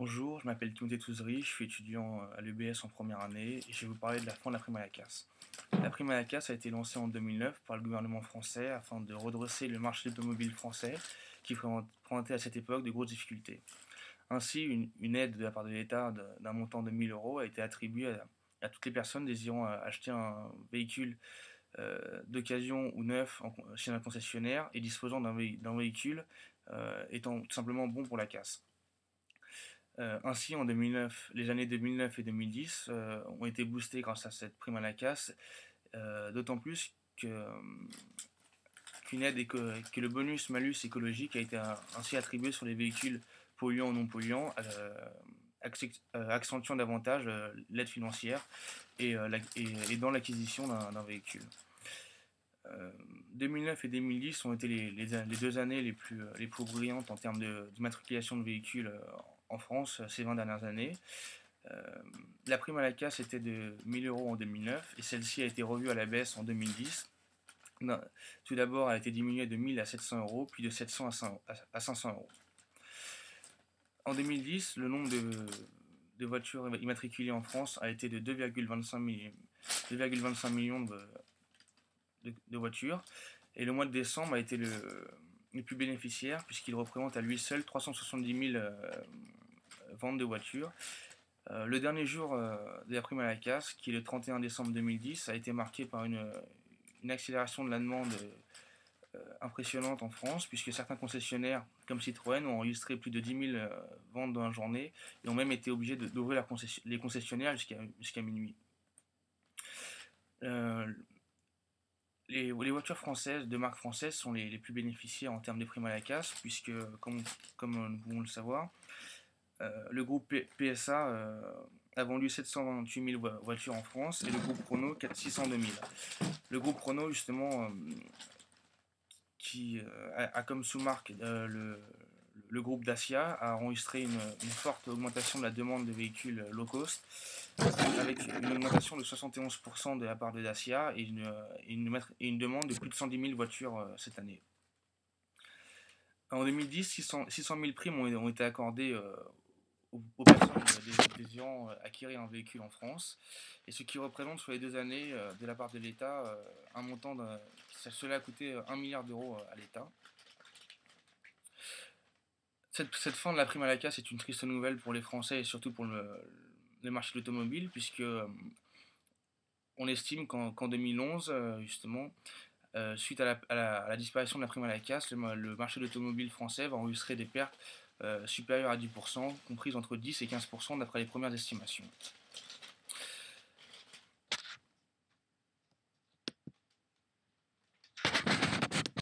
Bonjour, je m'appelle Timothée Touzery, je suis étudiant à l'UBS en première année et je vais vous parler de la fin de la prime à la casse. La prime à la casse a été lancée en 2009 par le gouvernement français afin de redresser le marché automobile français qui présentait à cette époque de grosses difficultés. Ainsi, une aide de la part de l'État d'un montant de 1000 euros a été attribuée à toutes les personnes désirant acheter un véhicule d'occasion ou neuf chez un concessionnaire et disposant d'un véhicule étant tout simplement bon pour la casse. Ainsi, en 2009, les années 2009 et 2010 ont été boostées grâce à cette prime à la casse, d'autant plus qu'une aide que le bonus-malus écologique a été ainsi attribué sur les véhicules polluants ou non polluants, accentuant davantage l'aide financière et dans l'acquisition d'un véhicule. 2009 et 2010 ont été les deux années les plus brillantes en termes d'immatriculation de véhicules en France ces 20 dernières années. Euh, la prime à la casse était de 1000 euros en 2009 et celle-ci a été revue à la baisse en 2010. Non, tout d'abord, elle a été diminuée de 1000 à 700 euros, puis de 700 à 500 euros. En 2010, le nombre de voitures immatriculées en France a été de 2,25 millions de voitures. Et le mois de décembre a été le plus bénéficiaire puisqu'il représente à lui seul 370 000 ventes de voitures. Le dernier jour de la prime à la casse, qui est le 31 décembre 2010, a été marqué par une accélération de la demande impressionnante en France, puisque certains concessionnaires, comme Citroën, ont enregistré plus de 10 000 ventes dans la journée et ont même été obligés d'ouvrir les concessionnaires jusqu'à minuit. Les voitures françaises, de marque française, sont les plus bénéficiaires en termes de primes à la casse, puisque, comme nous pouvons le savoir, le groupe PSA a vendu 728 000 voitures en France et le groupe Renault 602 000. Le groupe Renault, justement, qui a comme sous-marque le groupe Dacia, a enregistré une forte augmentation de la demande de véhicules low cost, avec une augmentation de 71% de la part de Dacia et une demande de plus de 110 000 voitures cette année. En 2010, 600 000 primes ont été accordées aux personnes désirant acquérir un véhicule en France, et ce qui représente sur les deux années de la part de l'État un montant cela a coûté 1 milliard d'euros à l'État. Cette fin de la prime à la casse est une triste nouvelle pour les Français et surtout pour le marché de l'automobile, puisque on estime qu'en 2011, justement, suite à la disparition de la prime à la casse, le marché de l'automobile français va enregistrer des pertes supérieures à 10%, comprises entre 10 et 15% d'après les premières estimations.